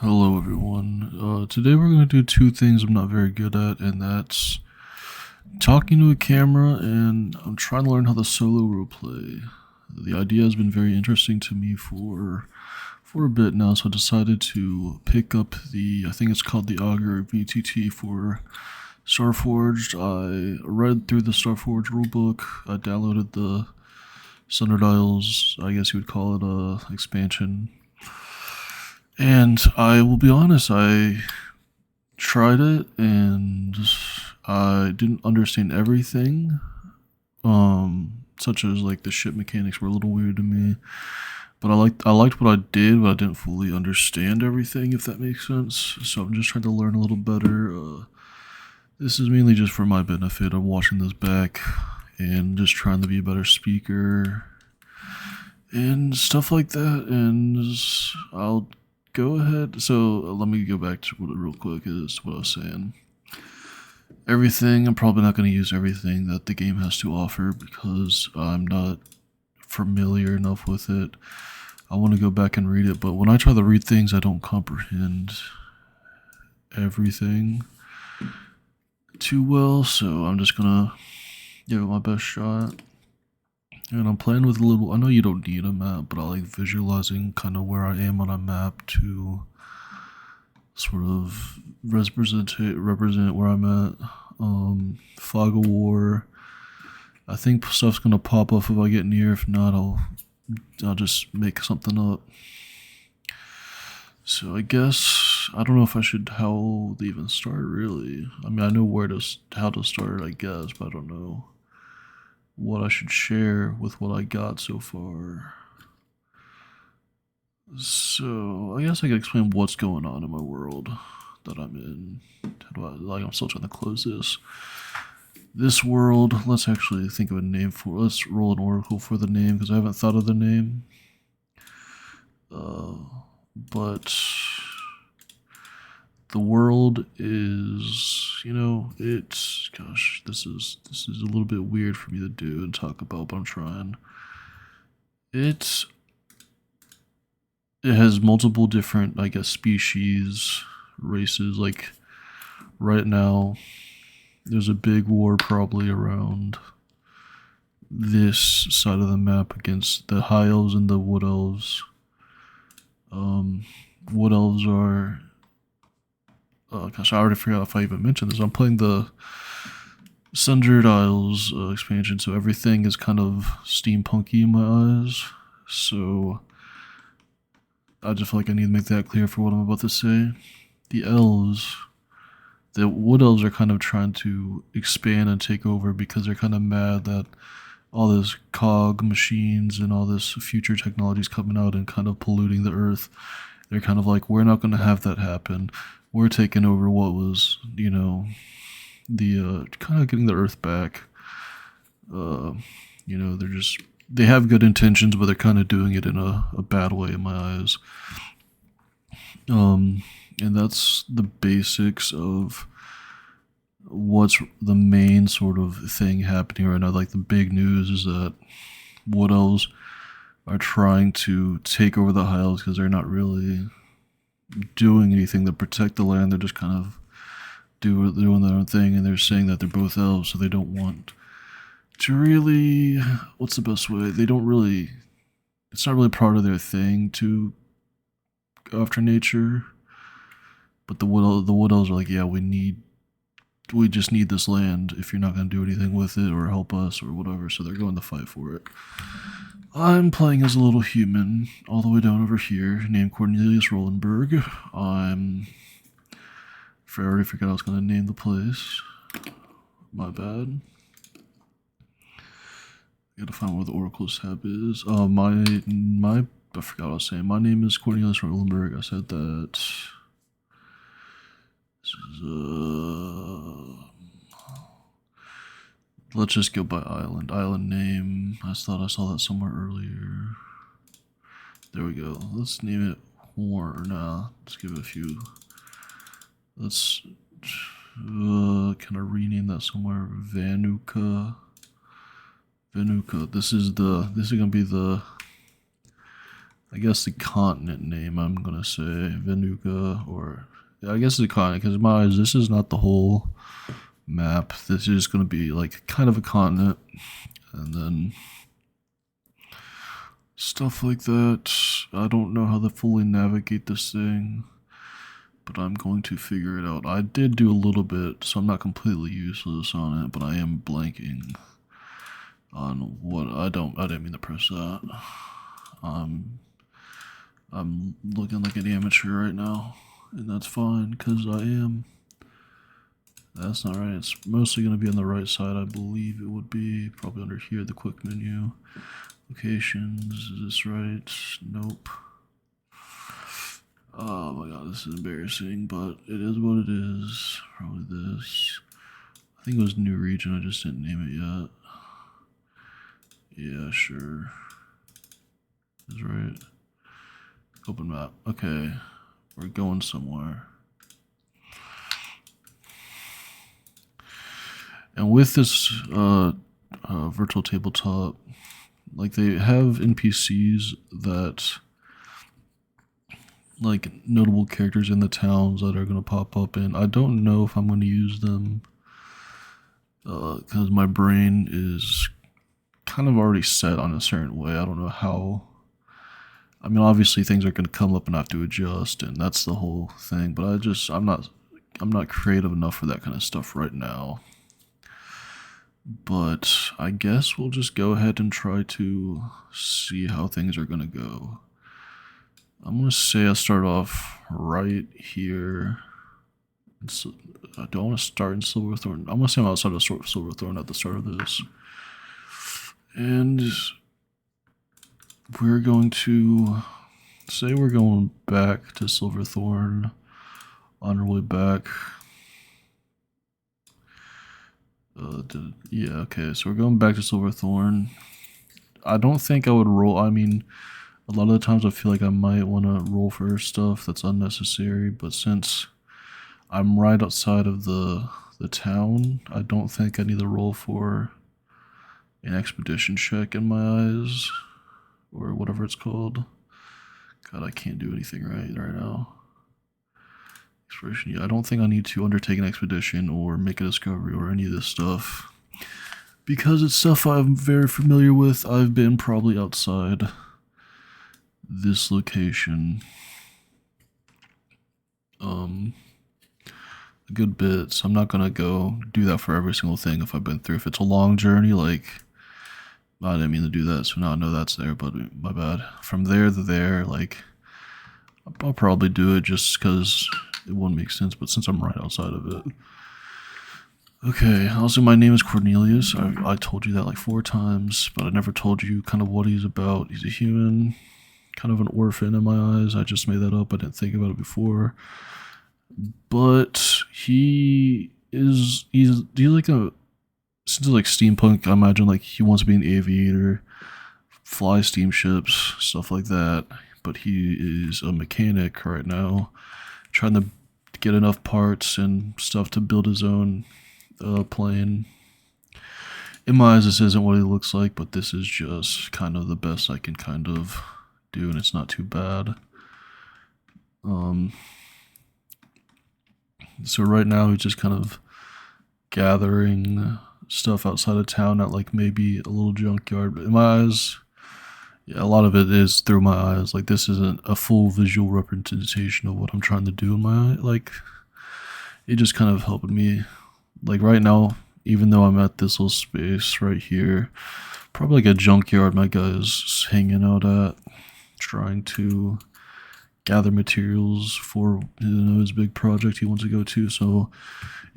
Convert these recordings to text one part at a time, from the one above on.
Hello, everyone. Today we're going to do two things I'm not very good at, and that's talking to a camera, and I'm trying to learn how to solo roleplay. The idea has been very interesting to me for a bit now, so I decided to pick up I think it's called the Augur VTT for Starforged. I read through the Starforged rulebook. I downloaded the Sundered Isles, I guess you would call it a expansion. And I will be honest, I tried it and I didn't understand everything. Such as like the ship mechanics were a little weird to me. But I liked what I did, but I didn't fully understand everything, if that makes sense. So I'm just trying to learn a little better. This is mainly just for my benefit. I'm watching this back and just trying to be a better speaker and stuff like that. And I'll go ahead. So let me go back to what it real quick is what I was saying. Everything, I'm probably not going to use everything that the game has to offer because I'm not familiar enough with it. I want to go back and read it, but when I try to read things, I don't comprehend everything too well, so I'm just going to give it my best shot. And I'm playing with I know you don't need a map, but I like visualizing kind of where I am on a map to sort of represent where I'm at. Fog of War. I think stuff's gonna pop up if I get near. If not, I'll just make something up. So I guess I don't know if I should how to even start really. I mean I know how to start I guess, but I don't know what I should share with what I got so far. So I guess I could explain what's going on in my world that I'm in. I'm still trying to close this. This world, let's actually think of a name for. Let's roll an oracle for the name because I haven't thought of the name. But the world is, it's gosh, this is a little bit weird for me to do and talk about, but I'm trying. It's it has multiple different, I guess, species, races. Like right now, there's a big war probably around this side of the map against the high elves and the wood elves. Wood elves are. Gosh, I already forgot if I even mentioned this. I'm playing the Sundered Isles expansion, so everything is kind of steampunky in my eyes. So I just feel like I need to make that clear for what I'm about to say. The elves, the wood elves are kind of trying to expand and take over because they're kind of mad that all this cog machines and all this future technology is coming out and kind of polluting the earth. They're kind of like, we're not going to have that happen. We're taking over what was, the kind of getting the earth back. They have good intentions, but they're kind of doing it in a bad way in my eyes. And that's the basics of what's the main sort of thing happening right now. Like the big news is that wood elves are trying to take over the Highlands because they're not really doing anything to protect the land. They're just kind of doing their own thing, and they're saying that they're both elves, so they don't want to really. What's the best way? They don't really. It's not really part of their thing to go after nature. But the wood elves are like, yeah, we just need this land if you're not going to do anything with it or help us or whatever, so they're going to fight for it. I'm playing as a little human all the way down over here named Cornelius Rolenberg. I already forgot I was going to name the place. My bad. Gotta find where the Oracle's tab is. I forgot what I was saying. My name is Cornelius Rolenberg. I said that. Let's just go by island. Island name. I thought I saw that somewhere earlier. There we go. Let's name it Horn. Let's give it a few. Let's can I rename that somewhere? Vanuka. Vanuka. This is gonna be the I guess the continent name I'm gonna say Venuka, or yeah, I guess the continent, because in my eyes this is not the whole map. This is gonna be like kind of a continent, and then stuff like that. I don't know how to fully navigate this thing, but I'm going to figure it out. I did do a little bit, so I'm not completely useless on it, but I am blanking on what I didn't mean to press that. I'm looking like an amateur right now, and that's fine, because I am. That's not right. It's mostly going to be on the right side, I believe it would be. Probably under here, the quick menu. Locations, is this right? Nope. Oh my god, this is embarrassing, but it is what it is. Probably this. I think it was new region, I just didn't name it yet. Yeah, sure. That's right. Open map. Okay, we're going somewhere. And with this virtual tabletop, like they have NPCs that, like notable characters in the towns that are going to pop up, and I don't know if I'm going to use them because my brain is kind of already set on a certain way. I don't know how. I mean, obviously things are going to come up and I have to adjust, and that's the whole thing. But I'm not creative enough for that kind of stuff right now. But I guess we'll just go ahead and try to see how things are going to go. I'm going to say I start off right here. So, I don't want to start in Silverthorn. I'm going to say I'm outside of Silverthorn at the start of this. And we're going to say we're going back to Silverthorn on our way back. Yeah, okay, so we're going back to Silverthorn. I don't think I would roll. I mean, a lot of the times I feel like I might want to roll for stuff that's unnecessary, but since I'm right outside of the town, I don't think I need to roll for an expedition check in my eyes, or whatever it's called. God, I can't do anything right now. Exploration, yeah, I don't think I need to undertake an expedition or make a discovery or any of this stuff, because it's stuff I'm very familiar with. I've been probably outside this location a good bit, so I'm not gonna go do that for every single thing if I've been through. If it's a long journey, like, I didn't mean to do that, so now I know that's there, but my bad. From there to there, like, I'll probably do it just because it wouldn't make sense, but since I'm right outside of it. Okay, also my name is Cornelius. I told you that like 4 times, but I never told you kind of what he's about. He's a human, kind of an orphan in my eyes. I just made that up. I didn't think about it before. But he's like a, since it's like steampunk, I imagine like he wants to be an aviator, fly steamships, stuff like that. But he is a mechanic right now, trying to get enough parts and stuff to build his own plane. In my eyes, this isn't what he looks like, but this is just kind of the best I can kind of do, and it's not too bad. So right now he's just kind of gathering stuff outside of town at like maybe a little junkyard. But in my eyes, yeah, a lot of it is through my eyes. Like, this isn't a full visual representation of what I'm trying to do in my eye. Like, it just kind of helped me. Like right now, even though I'm at this little space right here, probably like a junkyard my guy's hanging out at, trying to gather materials for his big project he wants to go to. So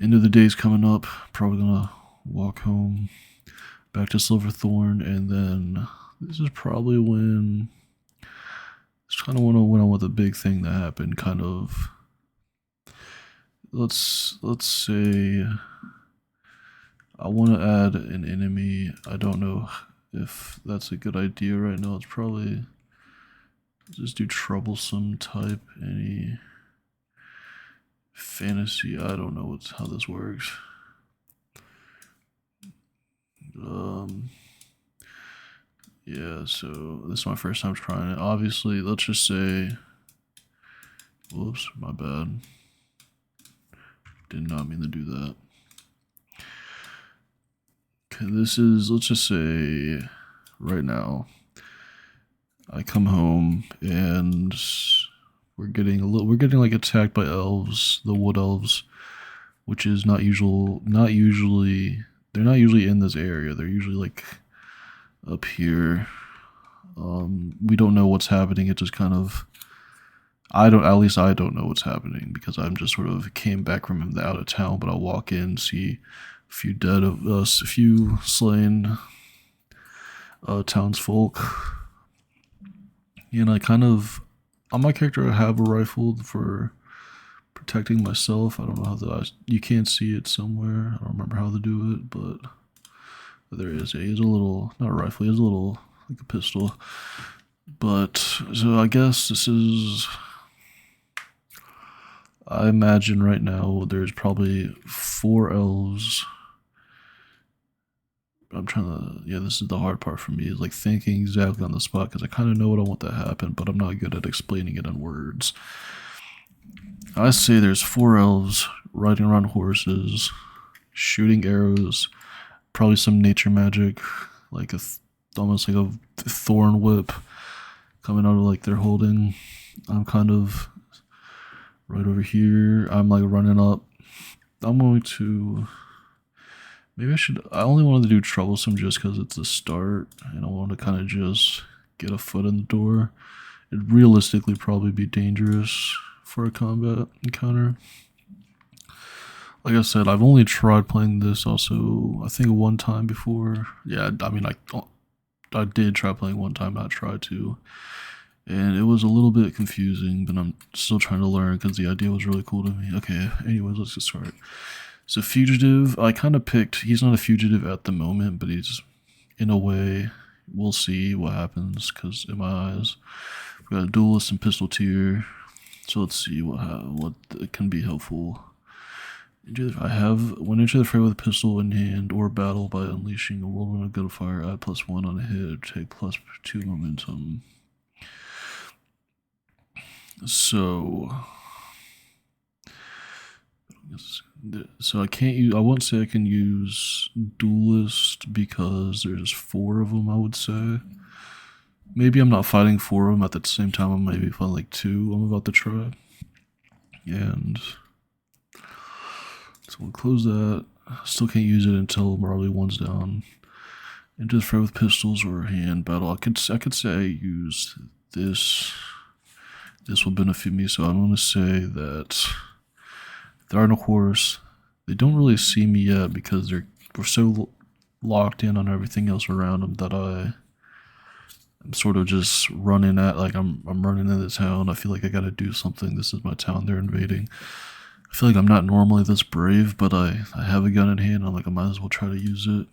end of the day's coming up, probably gonna walk home back to Silverthorn, and then this is probably when it's kind of when I want the big thing to happen. Kind of, let's say I want to add an enemy. I don't know if that's a good idea right now. It's probably just do troublesome type, any fantasy. I don't know how this works. Yeah, so this is my first time trying it. Obviously, let's just say, whoops, my bad. Did not mean to do that. Okay, this is, let's just say, right now, I come home and we're getting like attacked by elves, the wood elves, which is not usually, they're not usually in this area. They're usually like up here. We don't know what's happening. It just kind of, at least I don't know what's happening because I'm just sort of came back from the out of town, but I'll walk in, see a few dead of us, a few slain townsfolk. And on my character, I have a rifle for protecting myself. I don't know how you can't see it somewhere. I don't remember how to do it, but there is. He has a little, not a rifle, he has a little, like a pistol. But, so I guess this is, I imagine right now there's probably 4 elves. Yeah, this is the hard part for me, is like thinking exactly on the spot because I kind of know what I want to happen, but I'm not good at explaining it in words. I say there's 4 elves riding around horses, shooting arrows, probably some nature magic, like almost like a thorn whip coming out of like they're holding. I'm kind of right over here. I'm like running up. I'm going to. Maybe I should. I only wanted to do troublesome just because it's a start, and I want to kind of just get a foot in the door. It'd realistically probably be dangerous for a combat encounter. Like I said, I've only tried playing this also, I think one time before. Yeah, I mean, I did try playing one time, not try to. And it was a little bit confusing, but I'm still trying to learn because the idea was really cool to me. Okay, anyways, let's get started. So fugitive, I kind of picked, he's not a fugitive at the moment, but he's, in a way, we'll see what happens, because in my eyes, we got a duelist and pistol tier, so let's see what can be helpful. When enter the fray with a pistol in hand or battle by unleashing a whirlwind of gunfire, add +1 on a hit, take +2 momentum. So I won't say I can use duelist because there's 4 of them, I would say. Maybe I'm not fighting 4 of them at the same time. I'm maybe fighting like 2 I'm about to try. And so we'll close that. Still can't use it until Marley 1's down. Into the fray with pistols or hand battle. I could say I use this. This will benefit me, so I'm going to say that they're on a horse. They don't really see me yet because we're so locked in on everything else around them that I'm sort of just running I'm running into town. I feel like I gotta do something. This is my town they're invading. I feel like I'm not normally this brave, but I have a gun in hand. I'm like, I might as well try to use it.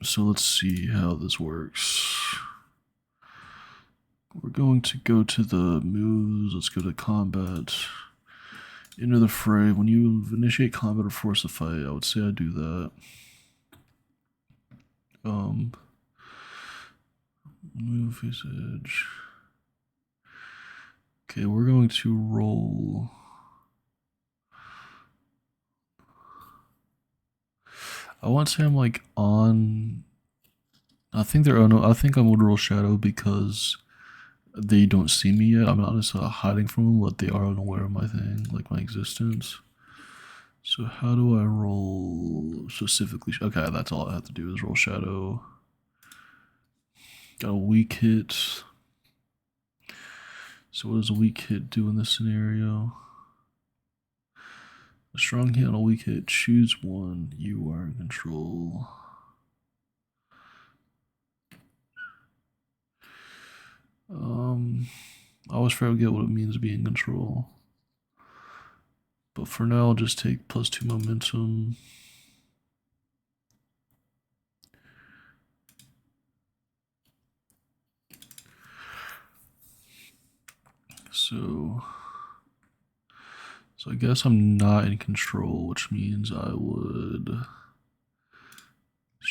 So let's see how this works. We're going to go to the moves. Let's go to combat. Enter the fray. When you initiate combat or force a fight, I would say I do that. Move face edge. Okay, we're going to roll. I want to say I'm like on. I think I think I'm gonna roll shadow because they don't see me yet. I'm not necessarily hiding from them, but they are unaware of my thing, like my existence. So how do I roll specifically? Okay, that's all I have to do is roll shadow. Got a weak hit. So what does a weak hit do in this scenario? A strong hit on a weak hit. Choose one. You are in control. I always forget what it means to be in control. But for now, I'll just take +2 momentum. So I guess I'm not in control, which means I would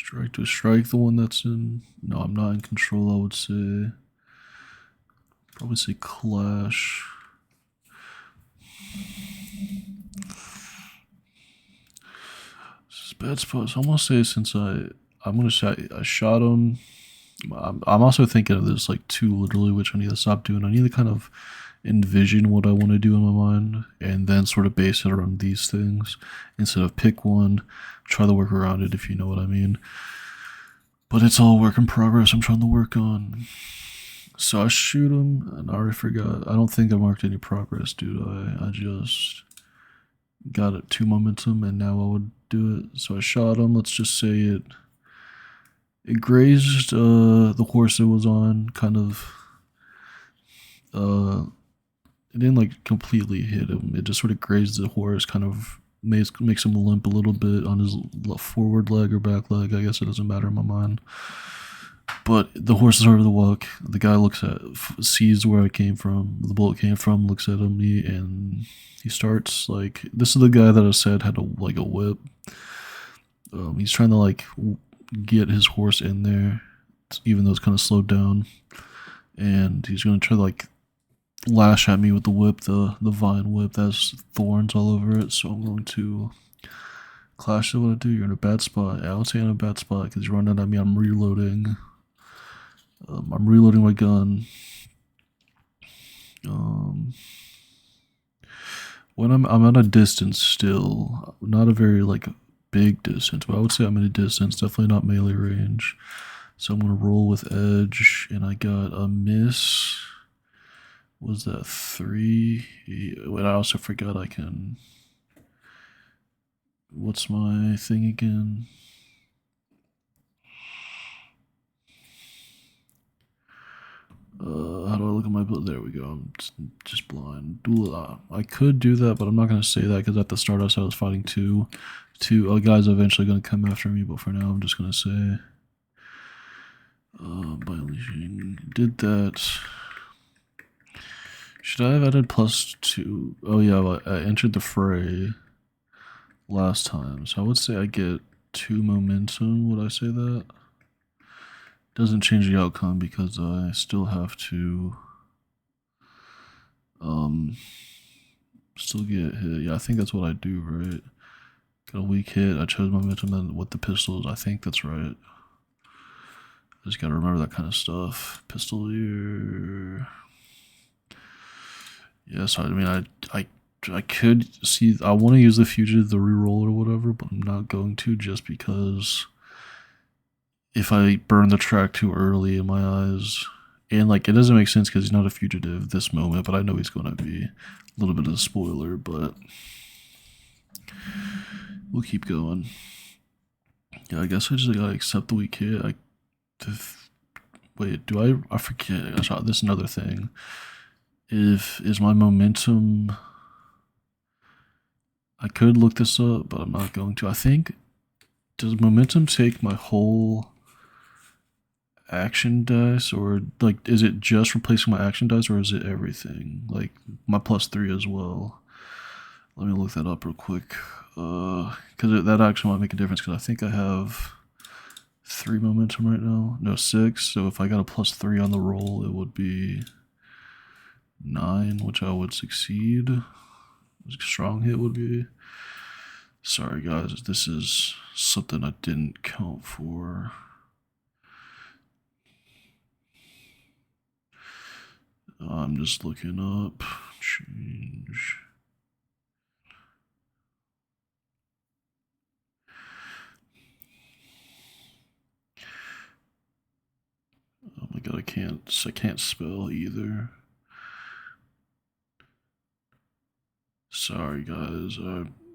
Strike to strike the one that's in. No, I'm not in control, I would say. Probably say clash. This is bad spot. So I'm gonna say since I'm gonna say I shot him. I'm also thinking of this like too literally, which I need to stop doing. I need to kind of envision what I want to do in my mind and then sort of base it around these things instead of pick one, try to work around it, if you know what I mean. But it's all work in progress I'm trying to work on. So I shoot him, and I already forgot. I don't think I marked any progress, dude. I just got it 2 momentum, and now I would do it. So I shot him. Let's just say it grazed the horse it was on, kind of. It didn't like completely hit him. It just sort of grazed the horse, kind of makes him limp a little bit on his forward leg or back leg. I guess it doesn't matter in my mind. But the horse is over the walk. The guy sees where I came from, the bullet came from, looks at me, and he starts like, this is the guy that I said had a whip. He's trying to like get his horse in there, even though it's kind of slowed down, and he's gonna try to like lash at me with the whip, the vine whip that has thorns all over it. So I'm going to clash it. What I do? You're in a bad spot. I would say in a bad spot because you're running at me. I'm reloading. I'm reloading my gun. When I'm at a distance still, not a very like big distance, but I would say I'm at a distance, definitely not melee range. So I'm gonna roll with edge, and I got a miss. Was that 3? Wait, I also forgot I can. What's my thing again? How do I look at my build? There we go. I'm just blind. I could do that, but I'm not going to say that because at the start I said I was fighting two guys are eventually going to come after me, but for now I'm just going to say by unleashing. Did that. Should I have added +2? Oh yeah, well, I entered the fray last time, so I would say I get 2 momentum. Would I say that? Doesn't change the outcome because I still have to still get hit. Yeah, I think that's what I do, right? Got a weak hit. I chose momentum and with the pistols. I think that's right. I just gotta remember that kind of stuff. Pistol here. Yeah, so I mean, I could see. I want to use the fugitive, the reroll or whatever, but I'm not going to just because if I burn the track too early in my eyes, and like it doesn't make sense because he's not a fugitive this moment, but I know he's gonna be. A little bit of a spoiler, but we'll keep going. Yeah, I guess I just gotta accept the weak hit. Wait, do I forget. This is another thing. Is my momentum? I could look this up, but I'm not going to. I think, does momentum take my whole action dice, or like is it just replacing my action dice, or is it everything? Like my +3 as well. Let me look that up real quick, because that actually might make a difference. Because I think I have 3 momentum right now. No, 6. So if I got a +3 on the roll, it would be 9, which I would succeed. A strong hit would be. Sorry guys, this is something I didn't count for. I'm just looking up. Change. Oh my god, I can't spell either. Sorry guys,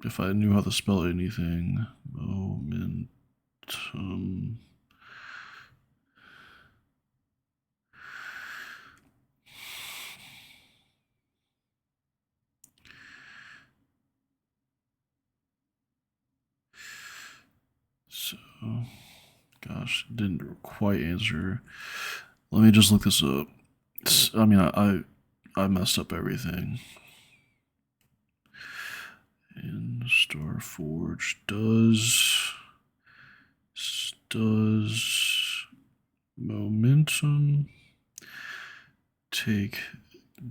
if I knew how to spell anything, momentum. So, gosh, didn't quite answer. Let me just look this up. I mean, I messed up everything. And Starforge does Does momentum take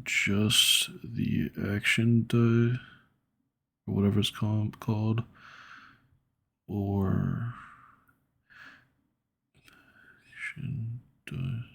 just the action die, or whatever it's called, or action die?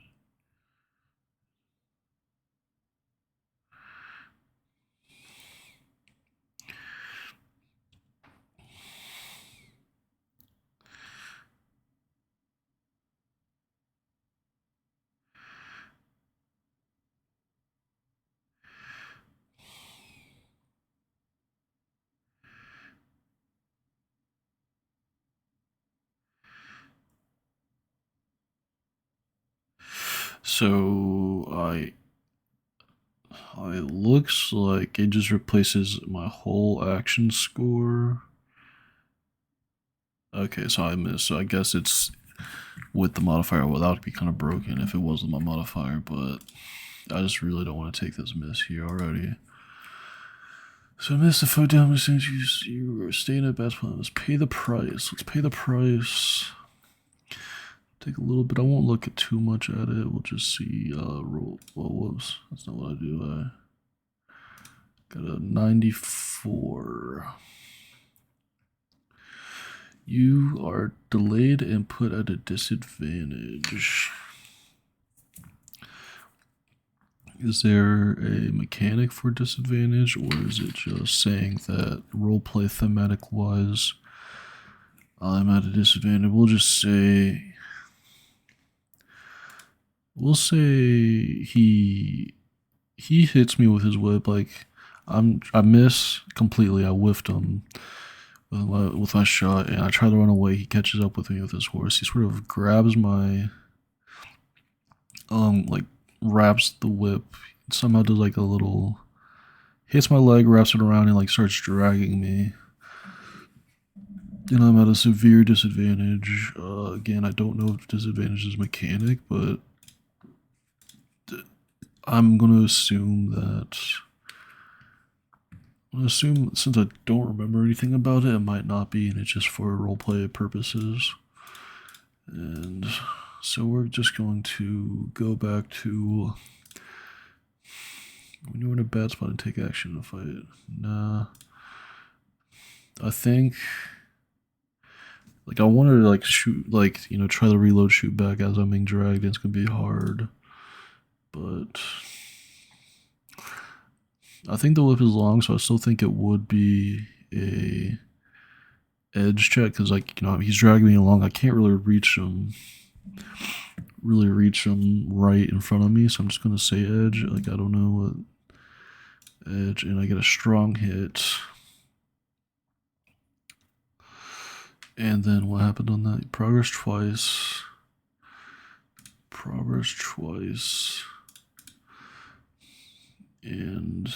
So it looks like it just replaces my whole action score. Okay, so I missed. So I guess it's with the modifier. Well, that would be kind of broken if it wasn't my modifier, but I just really don't want to take this miss here already. So miss the foot down since you are staying at best plan. Let's pay the price. Let's pay the price. Take a little bit. I won't look at too much at it. We'll just see roll. Well, whoops. That's not what I do. I got a 94. You are delayed and put at a disadvantage. Is there a mechanic for disadvantage, or is it just saying that roleplay thematic wise I'm at a disadvantage? We'll say he hits me with his whip. Like I miss completely. I whiffed him with my shot, and I try to run away. He catches up with me with his horse. He sort of grabs my like wraps the whip. Somehow does like a little hits my leg, wraps it around, and like starts dragging me. And I'm at a severe disadvantage. Again, I don't know if disadvantage is mechanic, but I'm gonna assume since I don't remember anything about it, it might not be, and it's just for roleplay purposes. And so we're just going to go back to when you're in a bad spot and take action to fight. Nah, I think like I wanted to like shoot, like try to reload, shoot back as I'm being dragged. It's gonna be hard, but I think the whip is long, so I still think it would be a edge check because like he's dragging me along. I can't really reach him right in front of me, so I'm just gonna say edge. Like I don't know what edge, and I get a strong hit. And then what happened on that? Progress twice. And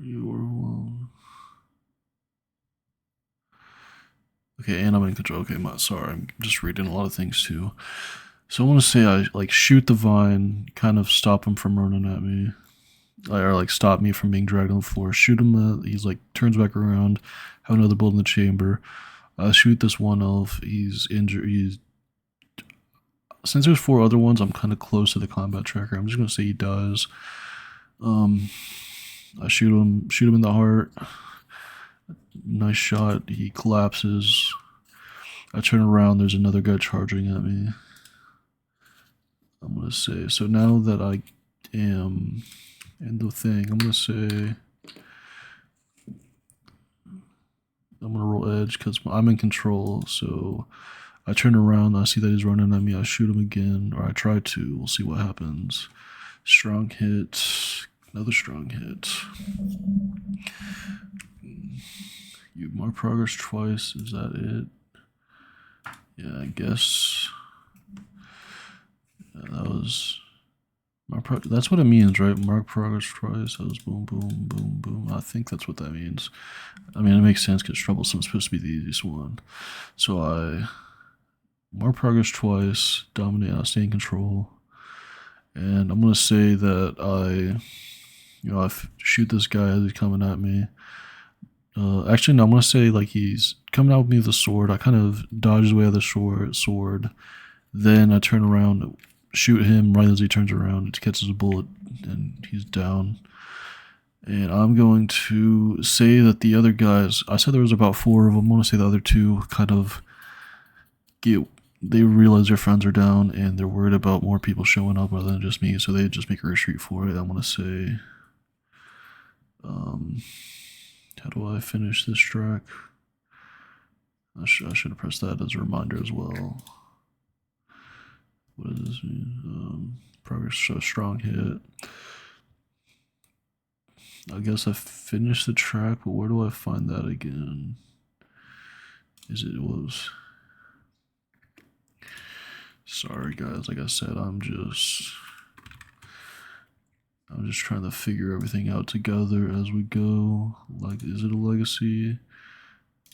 you are one. Okay, and I'm in control. Okay, sorry, I'm just reading a lot of things too. So I want to say I like shoot the vine, kind of stop him from running at me, or like stop me from being dragged on the floor. Shoot him. He's like turns back around. Have another bullet in the chamber. Shoot this one elf. He's injured. Since there's 4 other ones, I'm kind of close to the combat tracker. I'm just gonna say he dies. I shoot him in the heart. Nice shot. He collapses. I turn around. There's another guy charging at me. I'm gonna say, so now that I am in the thing, I'm gonna say I'm gonna roll edge because I'm in control. So I turn around, I see that he's running at me, I shoot him again, or I try to. We'll see what happens. Strong hit, another strong hit. You mark progress twice, is that it? Yeah, I guess. Yeah, that was that's what it means, right? Mark progress twice. That was boom, boom, boom, boom. I think that's what that means. I mean, it makes sense because Troublesome's supposed to be the easiest one. So I mark progress twice, dominate, I stay in control. And I'm going to say that I shoot this guy as he's coming at me. Actually, no, I'm gonna say like he's coming out with me with a sword. I kind of dodge away of the sword. Then I turn around, shoot him right as he turns around. It catches a bullet, and he's down. And I'm going to say that the other guys, I said there was about four of them. I want to say the other two kind of get, they realize their friends are down and they're worried about more people showing up rather than just me. So they just make a retreat for it. I want to say, how do I finish this track? I should have pressed that as a reminder as well. What does this mean? Progress show strong hit. I guess I finished the track, but where do I find that again? It was. Sorry guys, like I said, I'm just trying to figure everything out together as we go. Like, is it a legacy?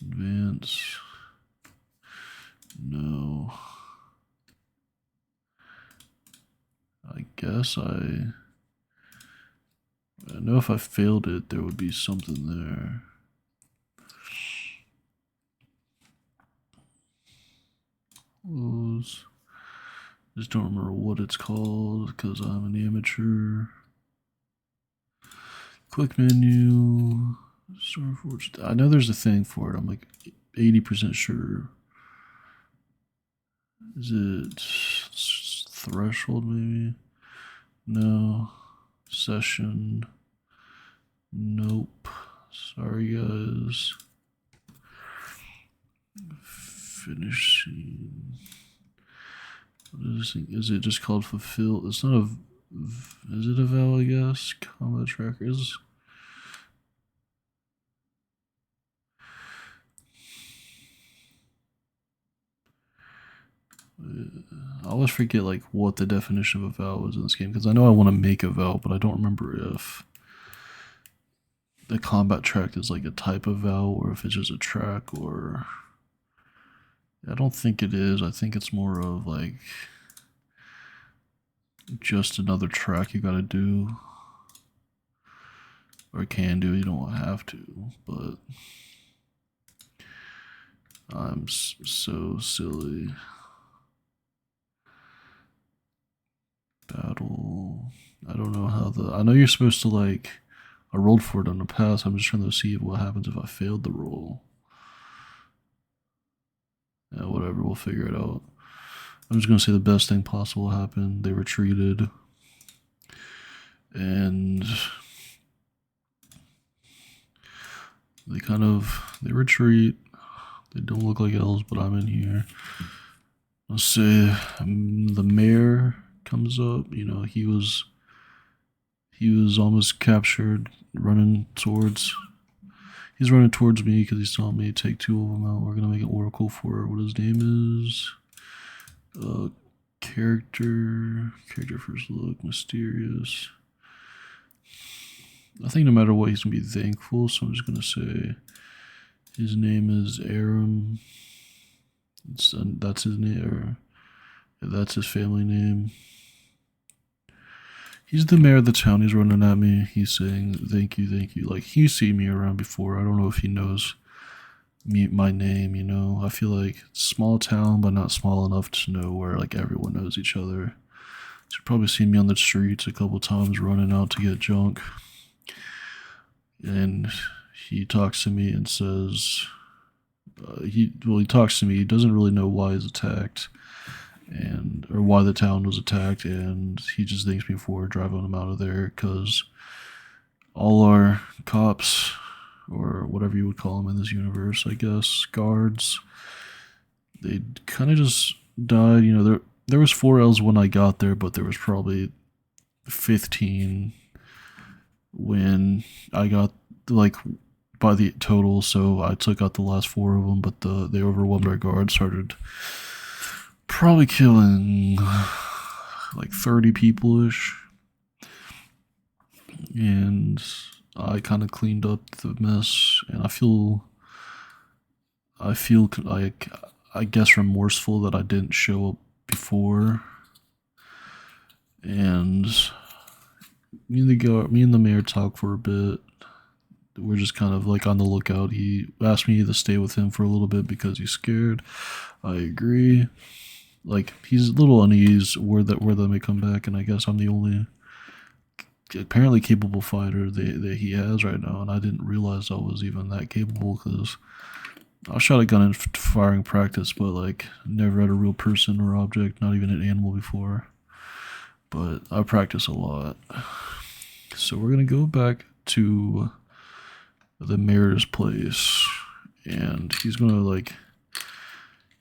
Advance? No. I guess I know if I failed it, there would be something there. Close. Just don't remember what it's called because I'm an amateur. Quick menu. I know there's a thing for it. I'm like 80% sure. Is it threshold maybe? No. Session. Nope. Sorry guys. Finishing. What is this thing? Is it just called fulfill? It's not a. Is it a val? I guess combat tracker is. I always forget like what the definition of a vow was in this game because I know I want to make a vow, but I don't remember if the combat track is like a type of vow or if it's just a track or. I don't think it is. I think it's more of like just another track you gotta do or can do. You don't have to, but I'm so silly. Battle. I don't know how I know you're supposed to like. I rolled for it in the past. I'm just trying to see what happens if I failed the roll. Yeah, whatever. We'll figure it out. I'm just gonna say the best thing possible happened. They retreated, and they retreat. They don't look like elves, but I'm in here. Let's say the mayor comes up. You know, he was almost captured, He's running towards me because he saw me take two of them out. We're gonna make an oracle for what his name is. Character first look, mysterious. I think no matter what, he's gonna be thankful. So I'm just gonna say his name is Aram. That's his name, or that's his family name. He's the mayor of the town. He's running at me. He's saying, thank you, thank you. Like, he's seen me around before. I don't know if he knows my name, you know. I feel like small town, but not small enough to know where, like, everyone knows each other. He's probably seen me on the streets a couple times running out to get junk. And he talks to me and says, he talks to me. He doesn't really know why he's attacked. Or why the town was attacked, and he just thanks me for driving him out of there because all our cops, or whatever you would call them in this universe, I guess, guards, they kind of just died. You know, there was 4 L's when I got there, but there was probably 15 when I got, like, by the total, so I took out the last 4 of them, but they overwhelmed our guards, started probably killing like 30 people-ish, and I kind of cleaned up the mess, and I feel like, I guess, remorseful that I didn't show up before. And me and the mayor talked for a bit, we're just kind of like on the lookout. He asked me to stay with him for a little bit because he's scared. I agree. Like he's a little uneasy where they may come back, and I guess I'm the only apparently capable fighter that he has right now, and I didn't realize I was even that capable because I shot a gun in firing practice, but like never had a real person or object, not even an animal before. But I practice a lot. So we're gonna go back to the mayor's place, and he's gonna like.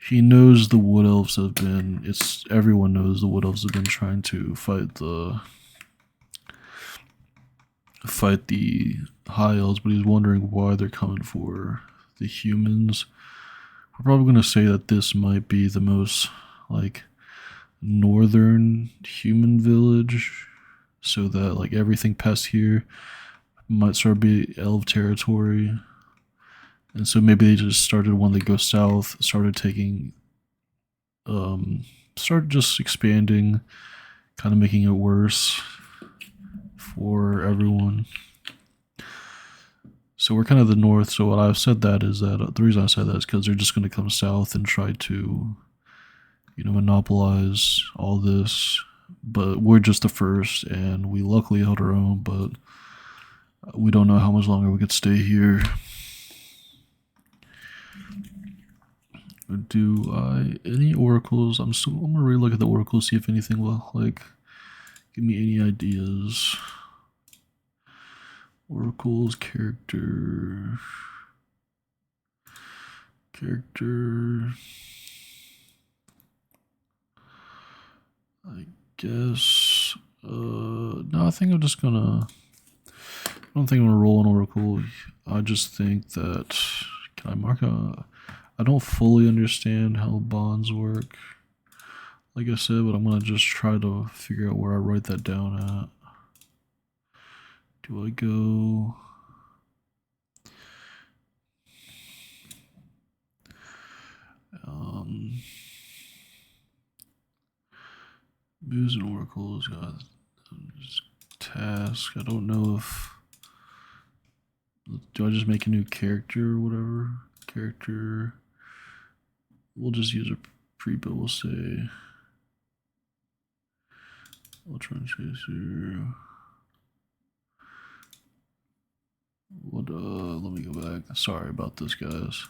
He knows the wood elves have been. Everyone knows the wood elves have been trying to fight the high elves, but he's wondering why they're coming for the humans. We're probably gonna say that this might be the most like northern human village, so that like everything past here might start be elf territory. And so maybe they just started when they go south, started just expanding, kind of making it worse for everyone. So we're kind of the north. So what I've said that is that the reason I said that is because they're just going to come south and try to, monopolize all this. But we're just the first, and we luckily held our own. But we don't know how much longer we could stay here. Do any oracles? I'm gonna really look at the oracles, see if anything will like give me any ideas. Oracles, character. I guess. No, I think I'm just gonna. I don't think I'm gonna roll an oracle. I just think that. Can I mark a? I don't fully understand how bonds work, like I said, but I'm gonna just try to figure out where I write that down at. Do I go? Moves and oracles, got task. I don't know if. Do I just make a new character or whatever? Character. We'll just use a pre-build. We'll say Ultron Chaser. What? Let me go back. Sorry about this, guys.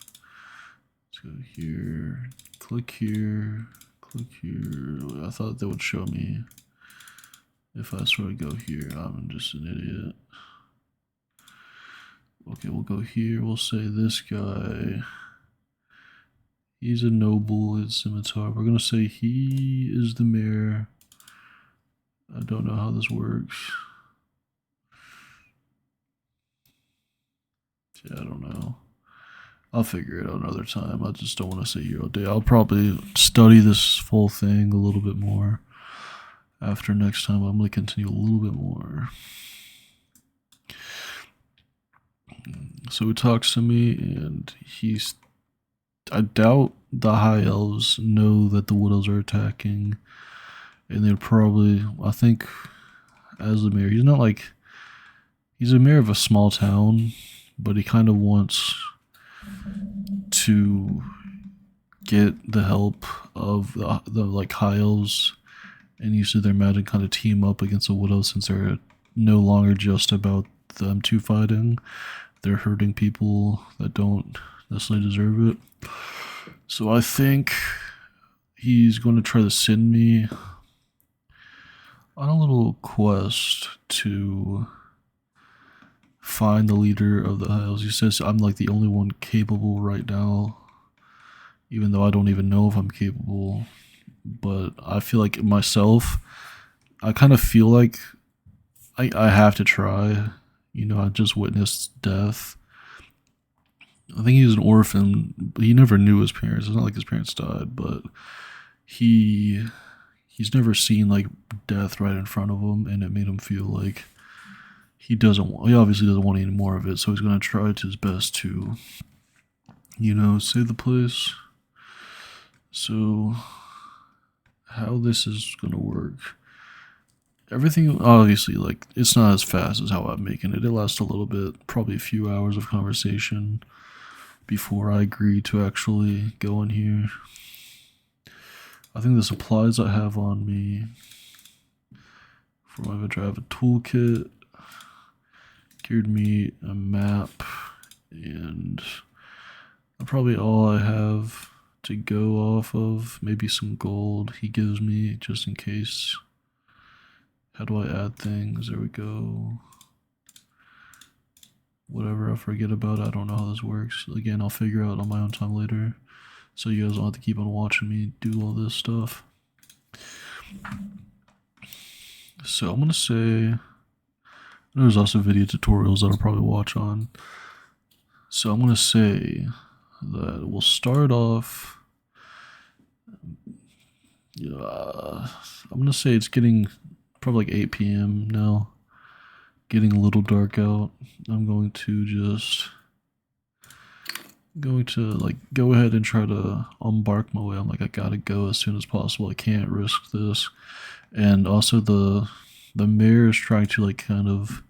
Let's go here. Click here. Click here. I thought that would show me if I sort of go here. I'm just an idiot. Okay, we'll go here. We'll say this guy. He's a noble, his scimitar. We're gonna say he is the mayor. I don't know how this works. Yeah, I don't know. I'll figure it out another time. I just don't want to sit here all day. I'll probably study this full thing a little bit more. After next time, I'm gonna continue a little bit more. So he talks to me, and I doubt the high elves know that the wood elves are attacking, and they'd probably. I think, as the mayor, he's a mayor of a small town, but he kind of wants to get the help of the like high elves and use of their magic, kind of team up against the wood elves, since they're no longer just about them two fighting. They're hurting people that don't necessarily deserve it. So I think he's going to try to send me on a little quest to find the leader of the Isles. He says I'm like the only one capable right now, even though I don't even know if I'm capable. But I feel like myself, I kind of feel like I have to try. I just witnessed death. I think he's an orphan, but he never knew his parents. It's not like his parents died, but he's never seen like death right in front of him, and it made him feel like he obviously doesn't want any more of it. So he's gonna try his best to, save the place. So how this is gonna work everything obviously like it's not as fast as how I'm making it. It lasts a little bit, probably a few hours of conversation before I agree to actually go in here. I think the supplies I have on me for my adventure, I have a toolkit, cured meat, a map, and probably all I have to go off of. Maybe some gold he gives me just in case. How do I add things? There we go. Whatever I forget about, I don't know how this works. Again, I'll figure out on my own time later. So you guys don't have to keep on watching me do all this stuff. So I'm gonna say there's also video tutorials that I'll probably watch on. So I'm gonna say that we'll start off. I'm gonna say it's getting probably like 8 p.m. now. Getting a little dark out. I'm going to like go ahead and try to embark my way. I'm like I gotta go as soon as possible. I can't risk this. And also the mayor is trying to like kind of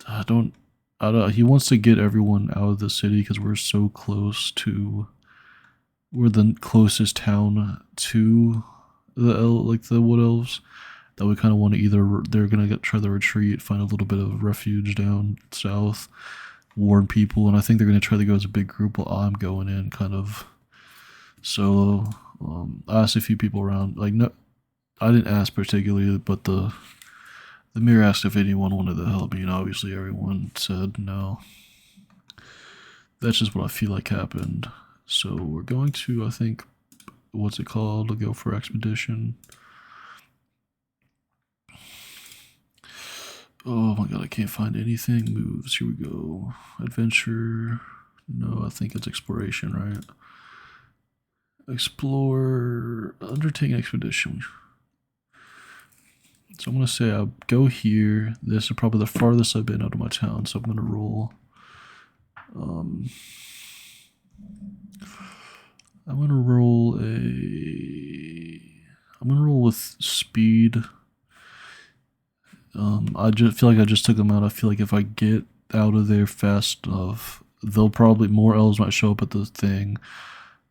I don't he wants to get everyone out of the city because we're so close to we're the closest town to the wood elves that we kind of want to either they're gonna try to retreat, find a little bit of refuge down south, warn people, and I think they're gonna try to go as a big group while I'm going in kind of solo. I asked a few people around, like no, I didn't ask particularly, but the mayor asked if anyone wanted to help me, and obviously everyone said no. That's just what I feel like happened. So we're going to, I think, what's it called? Go for expedition. Oh my god, I can't find anything. Moves, here we go. Adventure. No, I think it's exploration, right? Explore, undertake an expedition. So I'm gonna say I'll go here. This is probably the farthest I've been out of my town, so I'm gonna roll. I'm gonna roll with speed. I just feel like I just took them out. I feel like if I get out of there fast enough, they'll probably more elves might show up at the thing.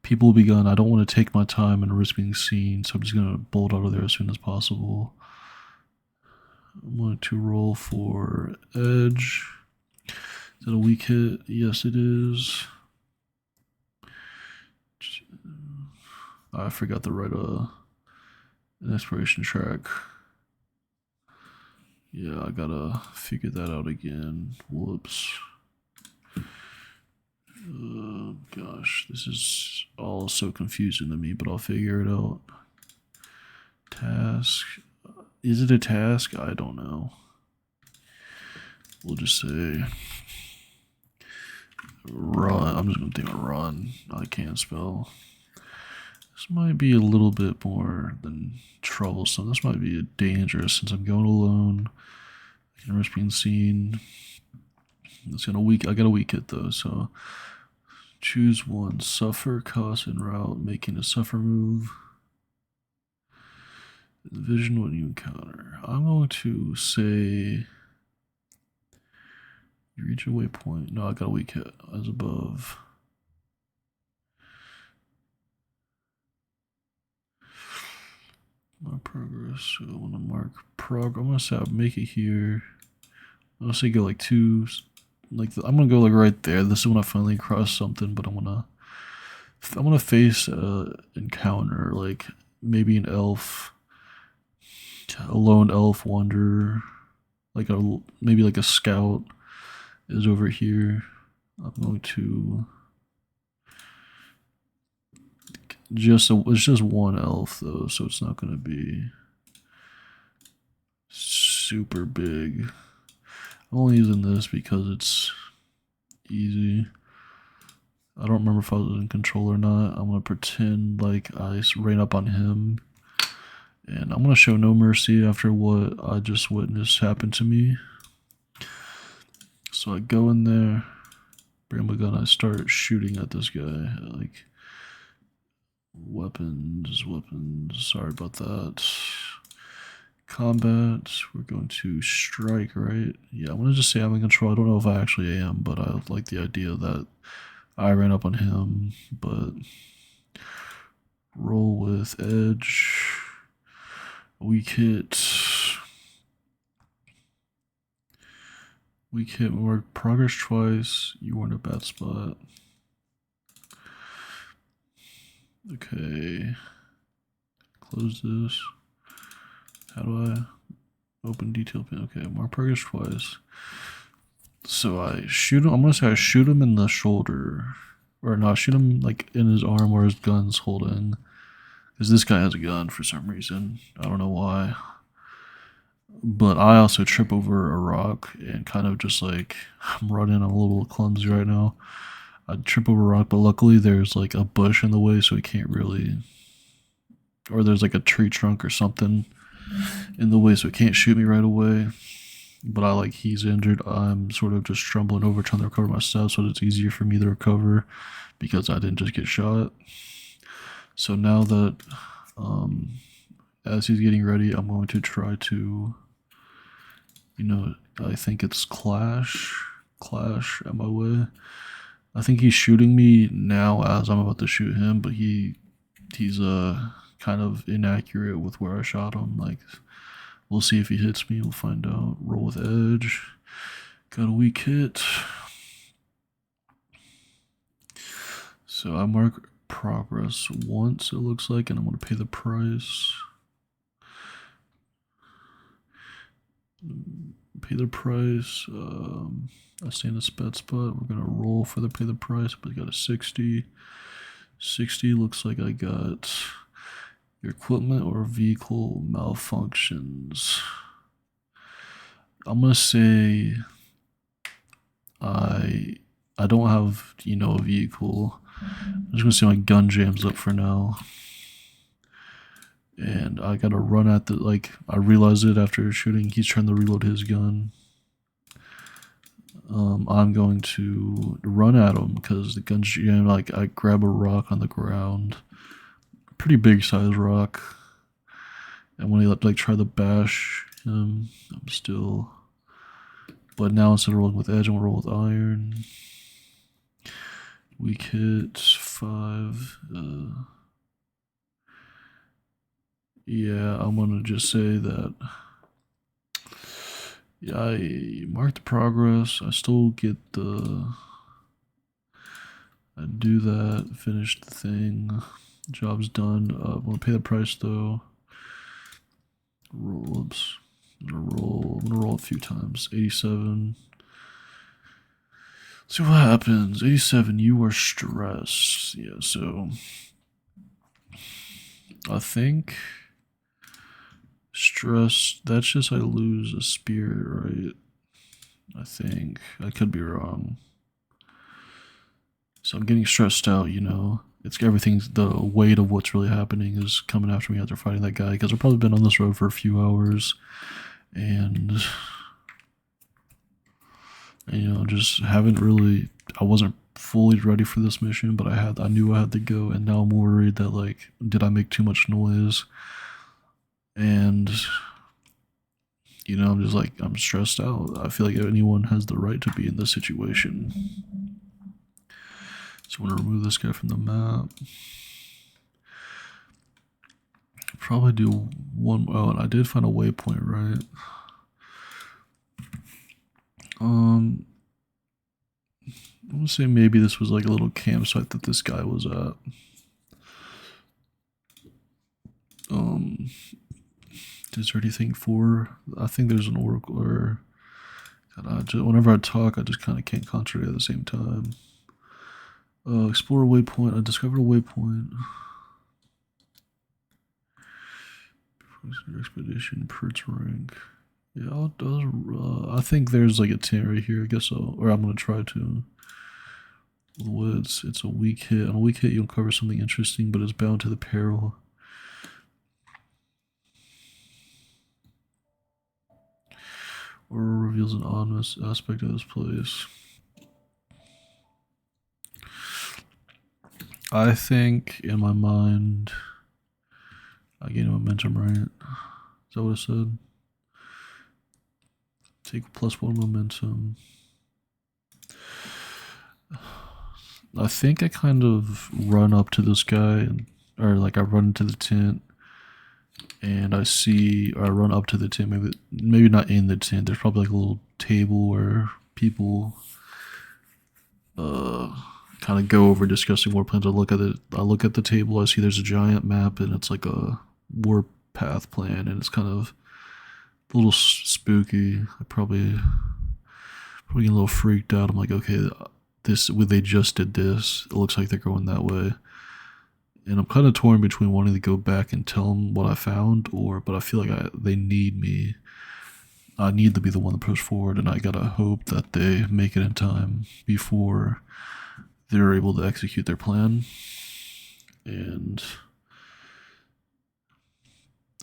People will be gone. I don't want to take my time and risk being seen, so I'm just gonna bolt out of there as soon as possible. I'm going to roll for edge. Is that a weak hit? Yes, it is. I forgot to write an inspiration track. Yeah, I gotta figure that out again. Whoops. Gosh, this is all so confusing to me, but I'll figure it out. Task. Is it a task? I don't know. We'll just say run. I'm just gonna take a run. I can't spell. This might be a little bit more than troublesome. This might be dangerous since I'm going alone. I can risk being seen. It's gonna weak. I got a weak hit though, so choose one. Suffer, cost, and route. Making a suffer move. Vision when you encounter. I'm going to say you reach a waypoint. No, I got a weak hit as above. Mark progress. So I want to mark progress. I'm gonna say I'll make it here. I'm gonna say go like two. Like I'm gonna go like right there. This is when I finally cross something. But I'm gonna face encounter like maybe an elf. A lone elf wanderer, like maybe like a scout is over here. I'm going to it's just one elf though, so it's not going to be super big. I'm only using this because it's easy. I don't remember if I was in control or not. I'm going to pretend like I rain up on him. And I'm going to show no mercy after what I just witnessed happen to me. So I go in there, bring my gun, I start shooting at this guy. Like, weapons, sorry about that. Combat, we're going to strike, right? Yeah, I'm gonna just say I'm in control. I don't know if I actually am, but I like the idea that I ran up on him, but roll with edge. Weak hit. Weak hit, we progress twice. You were in a bad spot. Okay. Close this. How do I open detail pin? Okay, mark progress twice. So I shoot him. I'm gonna say I shoot him in the shoulder, or no, I shoot him like in his arm where his gun's holding. Because this guy has a gun for some reason. I don't know why. But I also trip over a rock and kind of just like I'm running. I'm a little clumsy right now. I trip over a rock, but luckily there's like a bush in the way, so he can't really. Or there's like a tree trunk or something in the way, so he can't shoot me right away. But he's injured. I'm sort of just stumbling over trying to recover my stuff, so it's easier for me to recover because I didn't just get shot. So now that, as he's getting ready, I'm going to try to, I think it's clash at my way. I think he's shooting me now as I'm about to shoot him, but he's kind of inaccurate with where I shot him. Like, we'll see if he hits me. We'll find out. Roll with edge. Got a weak hit. So I mark progress once, it looks like, and I'm going to pay the price. Pay the price. I stay in a bad spot. We're going to roll for the pay the price, but I got a 60. 60 looks like I got your equipment or vehicle malfunctions. I'm going to say I don't have, a vehicle. I'm just going to say my gun jams up for now. And I gotta run at I realized it after shooting. He's trying to reload his gun. I'm going to run at him because the gun's jammed. I grab a rock on the ground, pretty big size rock. And when he try to bash him, I'm still. But now instead of rolling with edge, I'm gonna roll with iron. Weak hit 5. Yeah, I'm gonna just say that. Yeah, I marked the progress. I still get I do that. Finish the thing. Job's done. I'm gonna pay the price though. Roll. Oops. I'm gonna roll a few times. 87. See what happens. 87. You are stressed. Yeah. So I think. Stress, that's just I lose a spirit, right? I think. I could be wrong. So I'm getting stressed out, It's everything's the weight of what's really happening is coming after me after fighting that guy because I've probably been on this road for a few hours and just haven't really I wasn't fully ready for this mission, but I knew I had to go, and now I'm worried that did I make too much noise? And I'm just I'm stressed out. I feel like anyone has the right to be in this situation. So I'm gonna remove this guy from the map. Probably do one. Oh, and I did find a waypoint, right? I'm gonna say maybe this was a little campsite that this guy was at. Is there anything for? I think there's an oracle, or whenever I talk, I just kind of can't concentrate at the same time. Explore a waypoint. I discovered a waypoint. Expedition, Pritz rank. Yeah, I think there's a 10 right here. I guess or I'm gonna try to. The woods. It's a weak hit. On a weak hit, you'll cover something interesting, but it's bound to the peril. Or reveals an ominous aspect of this place. I think in my mind, I gain momentum, right? that what it said? Take +1 momentum. I think I kind of run up to this guy, or like I run into the tent, and I see, or I run up to the tent. Maybe not in the tent. There's probably like a little table where people kind of go over discussing war plans. I look at it. I look at the table. I see there's a giant map, and it's like a warpath plan, and it's kind of a little spooky. I probably getting a little freaked out. I'm like, okay, they just did this. It looks like they're going that way, and I'm kind of torn between wanting to go back and tell them what I found, but I feel like they need me. I need to be the one to push forward, and I gotta hope that they make it in time before they're able to execute their plan. And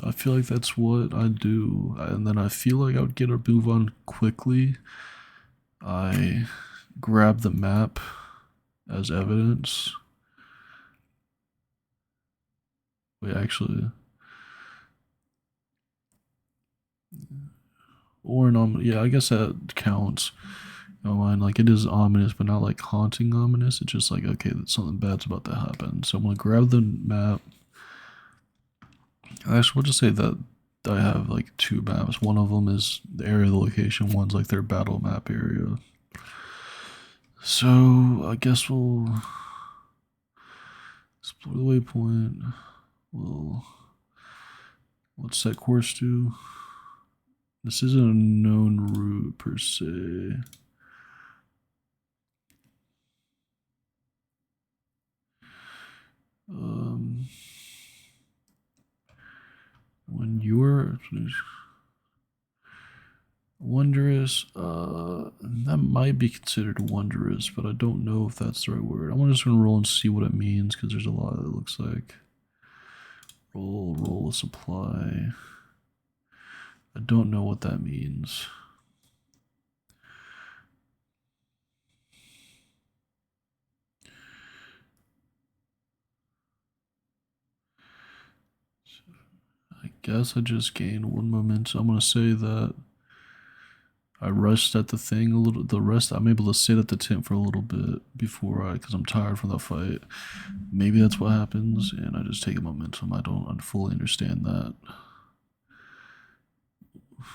I feel like that's what I do, and then I feel like I would get a move on quickly. I grab the map as evidence. Wait, actually, or an yeah, I guess that counts. Like it is ominous, but not like haunting ominous. It's just like, okay, that something bad's about to happen. So I'm gonna grab the map. Actually, we'll just say that I have like two maps. One of them is the area of the location. One's like their battle map area. So I guess we'll explore the waypoint. Let's set course to. This isn't a known route per se. When you're wondrous, that might be considered wondrous, but I don't know if that's the right word. I'm just gonna roll and see what it means because there's a lot that looks like. Roll a supply. I don't know what that means. I guess I just gained 1 momentum. I'm gonna say that I rushed at the thing a little. The rest, I'm able to sit at the tent for a little bit because I'm tired from the fight. Maybe that's what happens, and I just take a momentum. I don't fully understand that.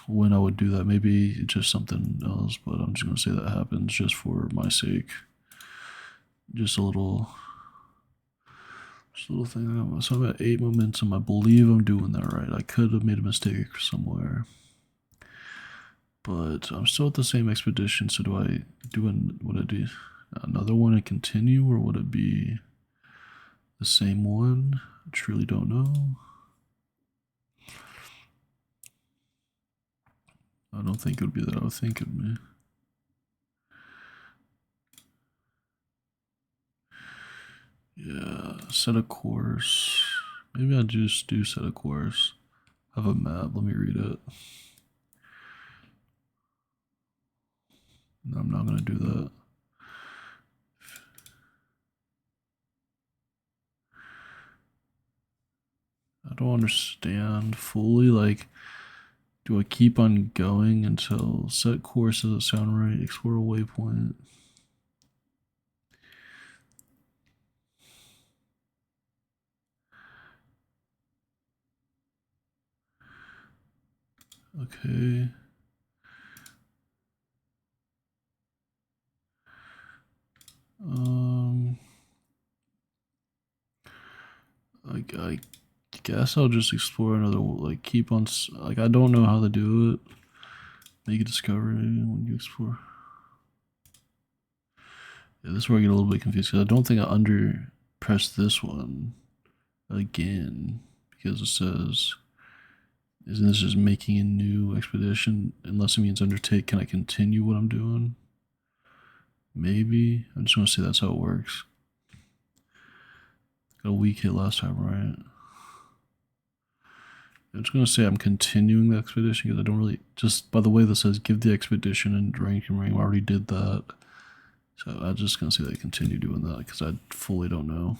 When I would do that, maybe it's just something else, but I'm just gonna say that happens just for my sake. Just a little thing. So I'm at 8 momentum. I believe I'm doing that right. I could have made a mistake somewhere. But I'm still at the same expedition, so would it be another one and continue, or would it be the same one? I truly don't know. I don't think it would be that I would think it would be. Yeah, set a course. Maybe I just do set a course. I have a map, let me read it. No, I'm not gonna do that. I don't understand fully, like, do I keep on going until set course? Does it sound right? Explore a waypoint. Okay. I guess I'll just explore another, like, keep on, like, I don't know how to do it. Make a discovery when you explore. Yeah, this is where I get a little bit confused because I don't think I pressed this one again because it says, isn't this just making a new expedition? Unless it means undertake, can I continue what I'm doing? Maybe. I'm just gonna say that's how it works. Got a weak hit last time, right? I'm just gonna say I'm continuing the expedition because I don't really, just by the way this says give the expedition and ranking ring, I already did that. So I'm just gonna say that I continue doing that because I fully don't know.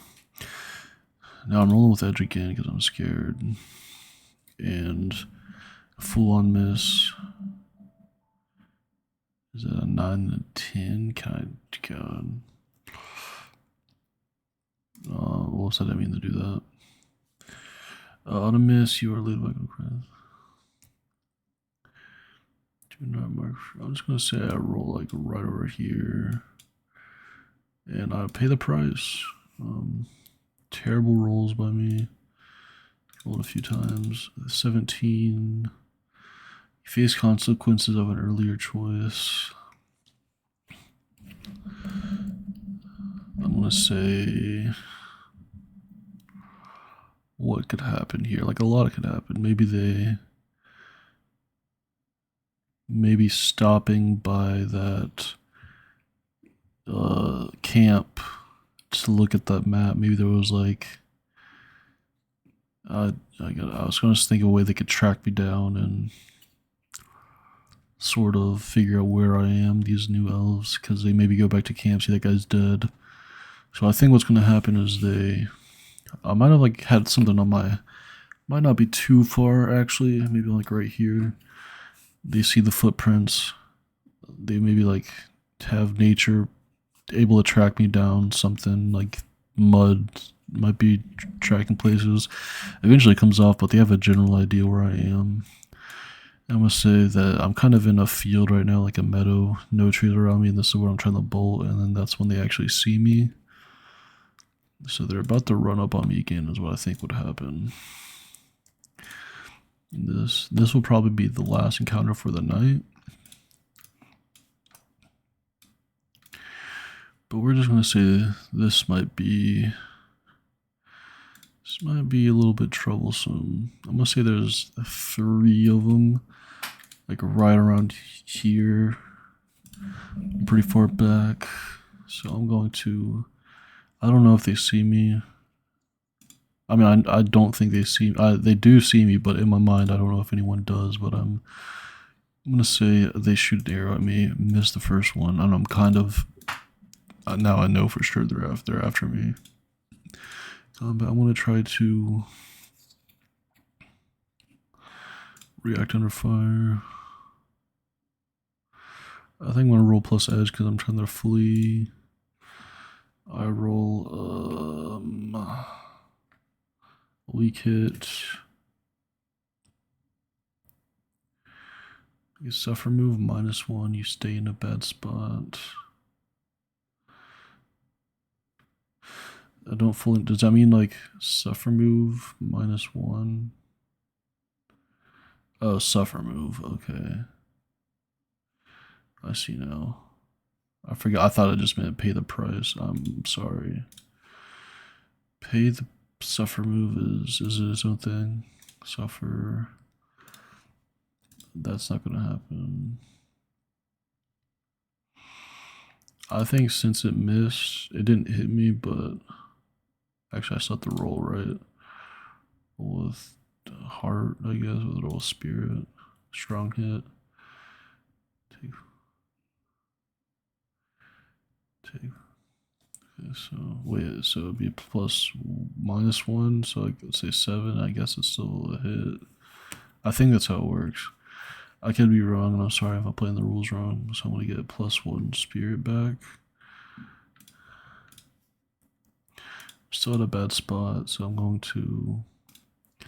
Now I'm rolling with edge again because I'm scared. And Full on miss. Is it a 9 and a 10? Can I God. Whoops, I didn't mean to do that. On a miss, you are lead by Chris. Do not mark. I'm just gonna say I roll like right over here, and I pay the price. Terrible rolls by me. Rolled a few times. 17. Face consequences of an earlier choice. I'm gonna say what could happen here. Like a lot could happen. Maybe stopping by that camp to look at that map. Maybe there was like I was gonna think of a way they could track me down and sort of figure out where I am. These new elves, because they maybe go back to camp, see that guy's dead. So I think what's gonna happen is I might have like had something on might not be too far actually. Maybe like right here. They see the footprints. They maybe like have nature able to track me down. Something like mud might be tracking places. Eventually it comes off, but they have a general idea where I am. I must say that I'm kind of in a field right now, like a meadow, no trees around me, and this is where I'm trying to bolt, and then that's when they actually see me. So they're about to run up on me again, is what I think would happen. This will probably be the last encounter for the night. But we're just gonna say this might be a little bit troublesome. I'm gonna say there's 3 of them, like right around here, pretty far back. So I'm going to. I don't know if they see me. I mean, I don't think they see. They do see me, but in my mind, I don't know if anyone does. But I'm gonna say they shoot an arrow at me, miss the first one, and I'm kind of. Now I know for sure they're after me. But I'm gonna try to react under fire. I think I'm gonna roll plus edge because I'm trying to flee. I roll weak hit. You suffer move -1. You stay in a bad spot. I don't fully. Does that mean like suffer move -1? Oh, suffer move. Okay. I see now. I forgot. I thought it just meant pay the price. I'm sorry. Pay the suffer move is it its own thing? Suffer. That's not gonna happen. I think since it missed, it didn't hit me, but actually I set the roll right with heart, I guess, with a little spirit, strong hit. Take. Okay, so wait, so it'd be plus -1, so I could say 7. I guess it's still a hit. I think that's how it works. I could be wrong, and I'm sorry if I'm playing the rules wrong. So I'm gonna get +1 spirit back. Still at a bad spot, so I'm going to. I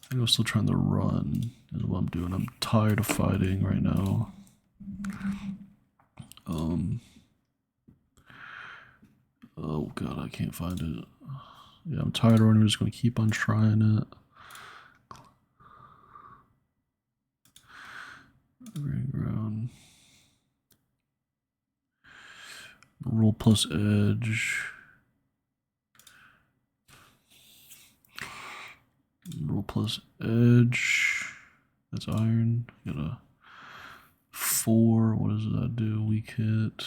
think I'm still trying to run. Is what I'm doing. I'm tired of fighting right now. Oh god, I can't find it. Yeah, I'm tired of running. I'm just gonna keep on trying it. Green ground. Roll plus edge. Roll plus edge. That's iron. Got a 4. What does that do? Weak hit.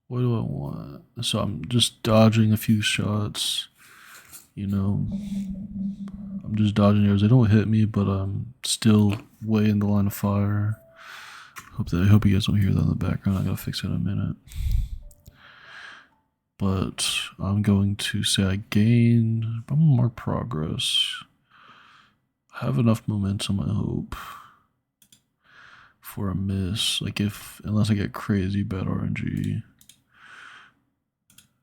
What do I want? So I'm just dodging a few shots. You know, I'm just dodging arrows. They don't hit me, but I'm still way in the line of fire. I hope you guys don't hear that in the background. I gotta fix it in a minute. But I'm going to say I gained. I'm gonna mark progress. I have enough momentum, I hope, for a miss. Like unless I get crazy bad RNG.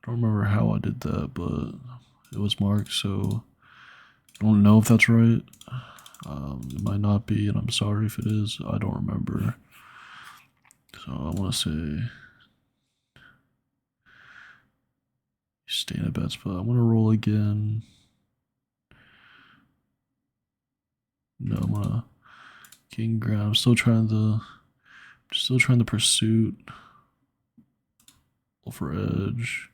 I don't remember how I did that, but it was marked, so I don't know if that's right. It might not be, and I'm sorry if it is. I don't remember. So I want to say stay in a bad spot. I want to roll again. No, I'm gonna king ground. I'm still trying the pursuit. Roll for edge.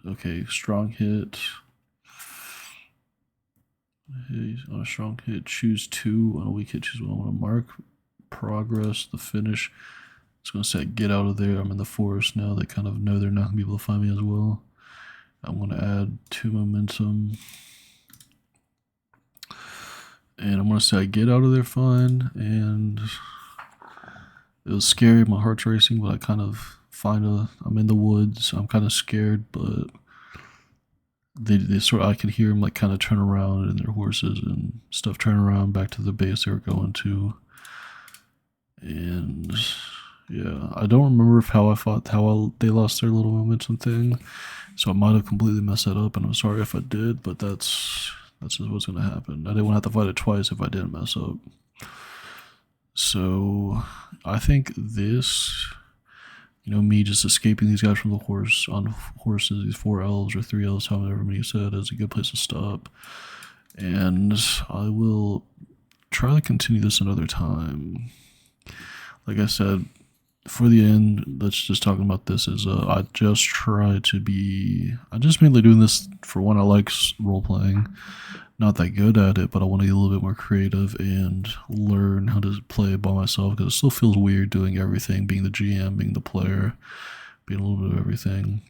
Okay, strong hit. On a strong hit, choose 2. On a weak hit, choose 1. I want to mark progress, the finish. It's going to say get out of there. I'm in the forest now. They kind of know they're not going to be able to find me as well. I'm going to add 2 momentum. And I'm going to say I get out of there fine. And it was scary. My heart's racing, but I kind of I'm in the woods. I'm kind of scared, but they sort of, I could hear them like kind of turn around and their horses and stuff turn around back to the base they were going to. And yeah, I don't remember they lost their little momentum thing, so I might have completely messed that up, and I'm sorry if I did, but that's just what's gonna happen. I didn't want to have to fight it twice if I didn't mess up. So I think this, me just escaping these guys from the horses, these 4 elves or 3 elves, however many you said, is a good place to stop. And I will try to continue this another time. Like I said, for the end, let's just talk about this is I just mainly doing this for one, I like role playing. Not that good at it, but I want to get a little bit more creative and learn how to play by myself, because it still feels weird doing everything, being the GM, being the player, being a little bit of everything.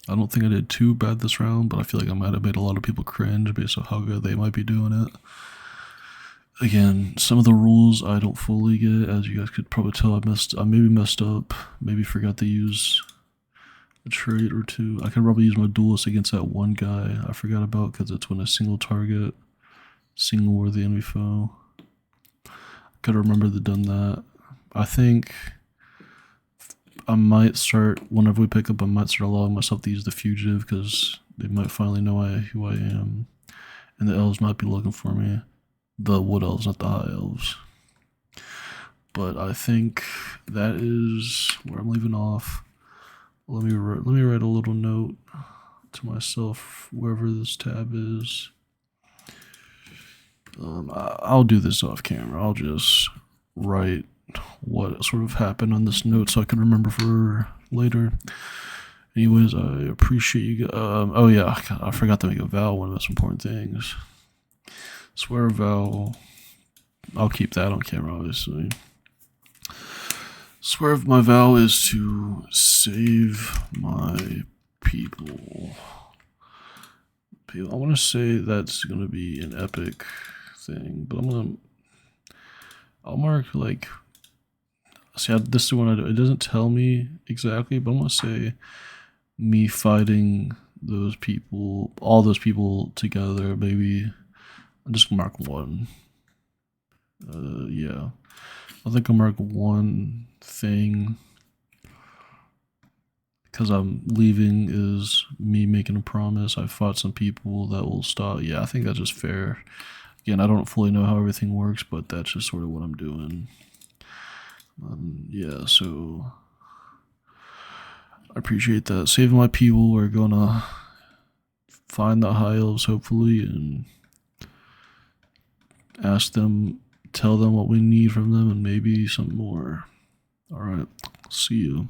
I don't think I did too bad this round, but I feel like I might have made a lot of people cringe based on how good they might be doing it. Again, some of the rules I don't fully get, as you guys could probably tell. I maybe messed up, maybe forgot to use a trait or 2. I could probably use my duelist against that one guy I forgot about, because it's when a single target, single worthy enemy foe. I could remember to done that. I think I might start, whenever we pick up, I might start allowing myself to use the fugitive, because they might finally know who I am, and the elves might be looking for me. The wood elves, not the high elves. But I think that is where I'm leaving off. Let me write a little note to myself wherever this tab is. I'll do this off camera. I'll just write what sort of happened on this note so I can remember for later. Anyways, I appreciate you. Oh yeah, I forgot to make a vow. One of the most important things. Swear a vow. I'll keep that on camera, obviously. Swear my vow is to save my people. I want to say that's going to be an epic thing, but I'll mark like, see, this is the one I do. It doesn't tell me exactly, but I'm going to say me fighting those people, all those people together, maybe. I'm just going to mark 1. Yeah. I think I'll mark 1 thing, because I'm leaving is me making a promise. I fought some people that will stop. Yeah, I think that's just fair. Again, I don't fully know how everything works, but that's just sort of what I'm doing. Yeah, so I appreciate that. Saving my people. We're gonna find the high elves, hopefully, and tell them what we need from them, and maybe some more. Alright, see you.